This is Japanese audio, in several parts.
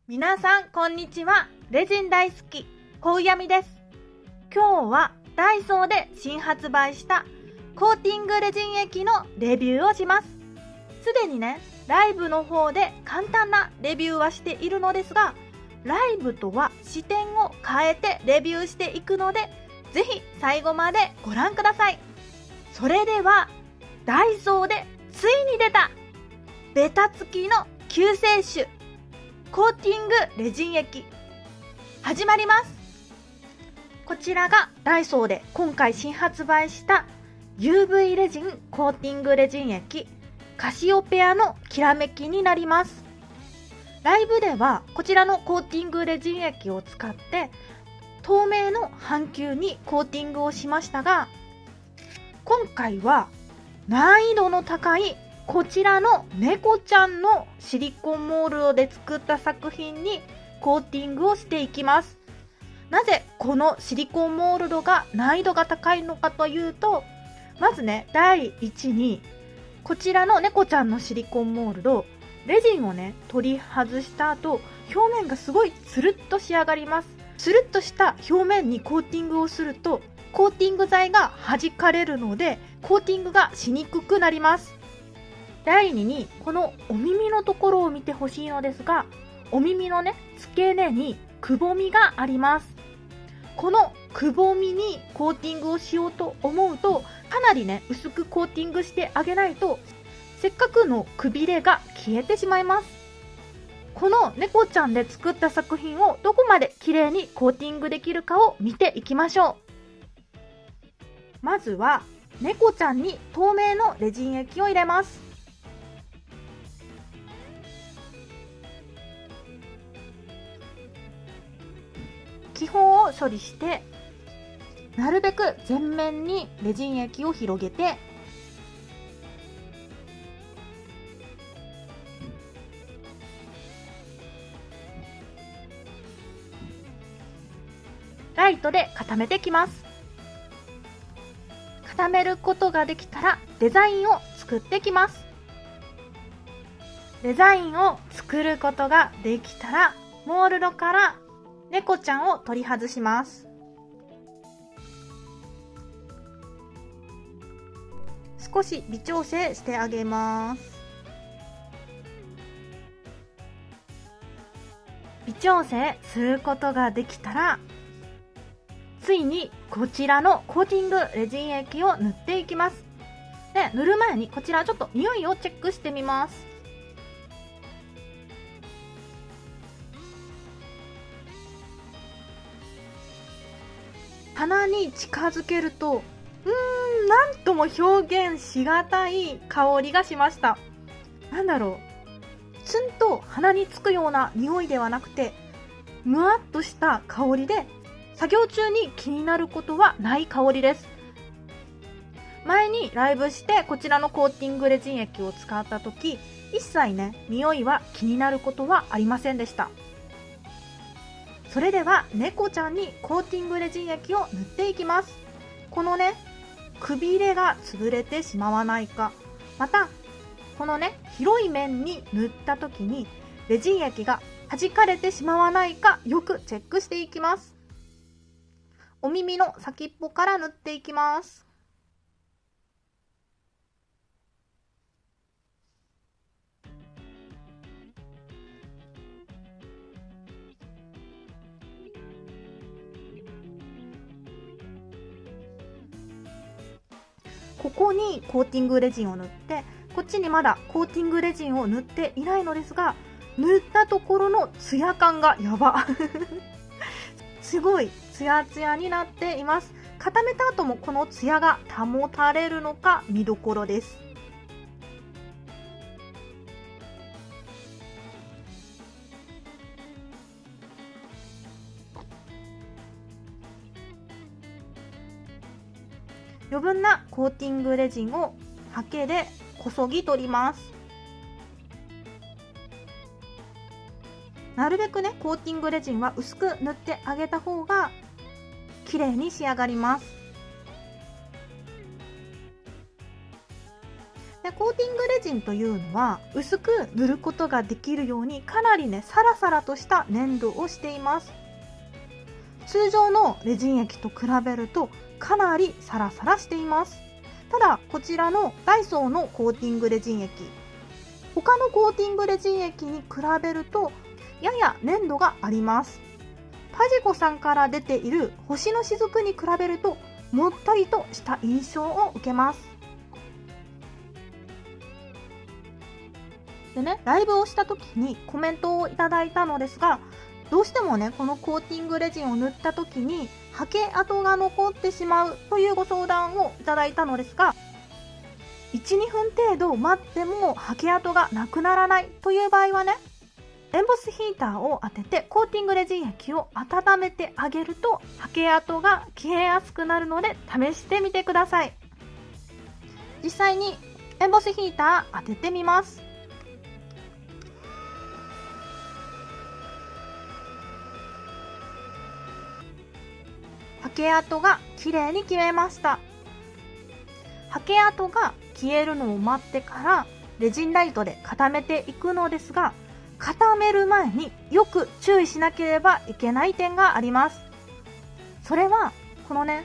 皆さんこんにちは。レジン大好きこうやみです。今日はダイソーで新発売したコーティングレジン液のレビューをします。すでにね、ライブの方で簡単なレビューはしているのですが、ライブとは視点を変えてレビューしていくので、ぜひ最後までご覧ください。それではダイソーでついに出たベタ付きの救世主コーティングレジン液始まります。こちらがダイソーで今回新発売した UV レジンコーティングレジン液カシオペアのきらめきになります。ライブではこちらのコーティングレジン液を使って透明の半球にコーティングをしましたが、今回は難易度の高いこちらの猫ちゃんのシリコンモールドで作った作品にコーティングをしていきます。なぜこのシリコンモールドが難易度が高いのかというと、まずね、第一にこちらの猫ちゃんのシリコンモールド、レジンをね取り外した後、表面がすごいつるっと仕上がります。つるっとした表面にコーティングをするとコーティング剤が弾かれるのでコーティングがしにくくなります。第2にこのお耳のところを見てほしいのですが、お耳のね付け根にくぼみがあります。このくぼみにコーティングをしようと思うと、かなりね薄くコーティングしてあげないとせっかくのくびれが消えてしまいます。この猫ちゃんで作った作品をどこまで綺麗にコーティングできるかを見ていきましょう。まずは猫ちゃんに透明のレジン液を入れます。気泡を処理して、なるべく全面にレジン液を広げて、ライトで固めてきます。固めることができたらデザインを作ってきます。デザインを作ることができたらモールドから猫ちゃんを取り外します。少し微調整してあげます。微調整することができたら、ついにこちらのコーティングレジン液を塗っていきます。で、塗る前にこちらちょっと匂いをチェックしてみます。鼻に近づけるとなんとも表現しがたい香りがしました。なんだろう、ツンと鼻につくような匂いではなくて、むわっとした香りで作業中に気になることはない香りです。前にライブしてこちらのコーティングレジン液を使った時、一切ね匂いは気になることはありませんでした。それでは猫ちゃんにコーティングレジン液を塗っていきます。このねくびれが潰れてしまわないか、またこのね広い面に塗った時にレジン液が弾かれてしまわないかよくチェックしていきます。お耳の先っぽから塗っていきます。ここにコーティングレジンを塗って、こっちにまだコーティングレジンを塗っていないのですが、塗ったところのツヤ感がやばすごいツヤツヤになっています。固めた後もこのツヤが保たれるのか見どころです。余分なコーティングレジンをハケでこそぎ取ります。なるべくねコーティングレジンは薄く塗ってあげた方が綺麗に仕上がります。でコーティングレジンというのは薄く塗ることができるようにかなりねサラサラとした粘土をしています。通常のレジン液と比べるとかなりサラサラしています。ただこちらのダイソーのコーティングレジン液、他のコーティングレジン液に比べるとやや粘度があります。パジコさんから出ている星の雫に比べるともったりとした印象を受けます。でね、ライブをした時にコメントをいただいたのですが、どうしてもねこのコーティングレジンを塗った時にはけ跡が残ってしまうというご相談をいただいたのですが、 1,2 分程度待ってもはけ跡がなくならないという場合はね、エンボスヒーターを当ててコーティングレジン液を温めてあげるとはけ跡が消えやすくなるので試してみてください。実際にエンボスヒーター当ててみます。はけ跡がきれいに消えました。はけ跡が消えるのを待ってからレジンライトで固めていくのですが、固める前によく注意しなければいけない点があります。それはこのね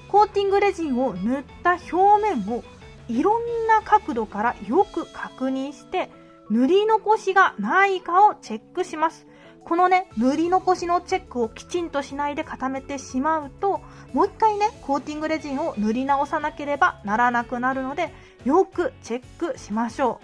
コーティングレジンを塗った表面をいろんな角度からよく確認して塗り残しがないかをチェックします。このね塗り残しのチェックをきちんとしないで固めてしまうともう一回ねコーティングレジンを塗り直さなければならなくなるのでよくチェックしましょ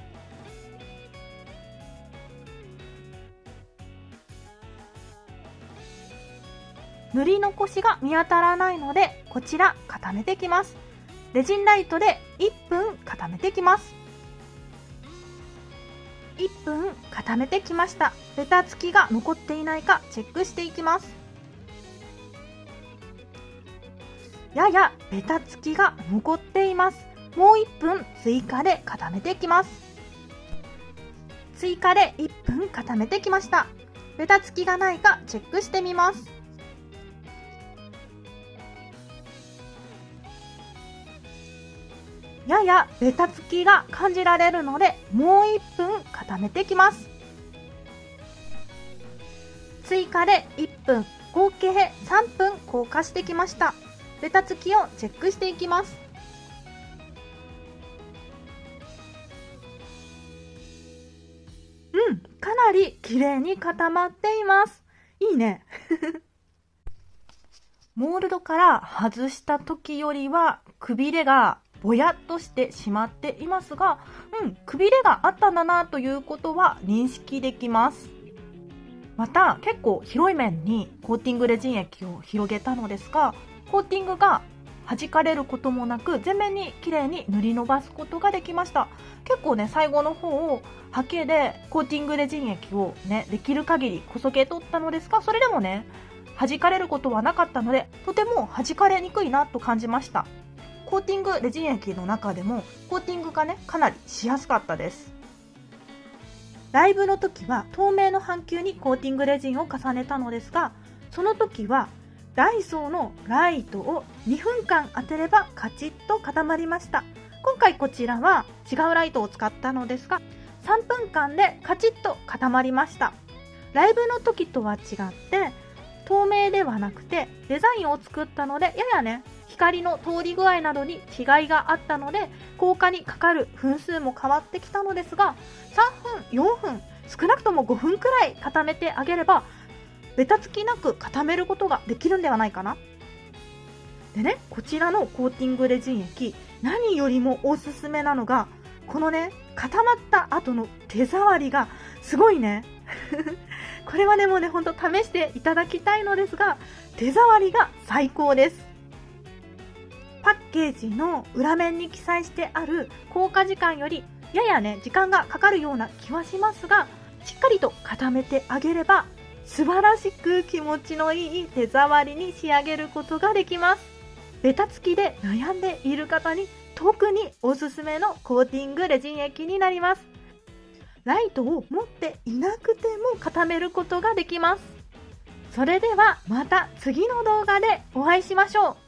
う。塗り残しが見当たらないのでこちら固めていきます。レジンライトで1分固めていきます。1分固めてきました。ベタつきが残っていないかチェックしていきます。ややベタつきが残っています。もう1分追加で固めていきます。追加で1分固めてきました。ベタつきがないかチェックしてみます。ややベタつきが感じられるのでもう1分固めていきます。追加で1分、合計3分経過してきました。ベタつきをチェックしていきます。かなり綺麗に固まっています。いいねモールドから外した時よりはくびれがぼやっとしてしまっていますが、くびれがあったんだなということは認識できます。また結構広い面にコーティングレジン液を広げたのですが、コーティングが弾かれることもなく全面に綺麗に塗り伸ばすことができました。結構ね最後の方をハケでコーティングレジン液をねできる限りこそげ取ったのですが、それでもね弾かれることはなかったのでとても弾かれにくいなと感じました。コーティングレジン液の中でもコーティングがねかなりしやすかったです。ライブの時は透明の半球にコーティングレジンを重ねたのですが、その時はダイソーのライトを2分間当てればカチッと固まりました。今回こちらは違うライトを使ったのですが3分間でカチッと固まりました。ライブの時とは違って透明ではなくてデザインを作ったのでややね光の通り具合などに違いがあったので硬化にかかる分数も変わってきたのですが、3分4分少なくとも5分くらい固めてあげればベタつきなく固めることができるんではないかな。でね、こちらのコーティングレジン液何よりもおすすめなのがこのね固まった後の手触りがすごいねこれはねもうねほんと試していただきたいのですが手触りが最高です。パッケージの裏面に記載してある硬化時間よりややね時間がかかるような気はしますが、しっかりと固めてあげれば素晴らしく気持ちのいい手触りに仕上げることができます。ベタつきで悩んでいる方に特におすすめのコーティングレジン液になります。ライトを持っていなくても固めることができます。それではまた次の動画でお会いしましょう。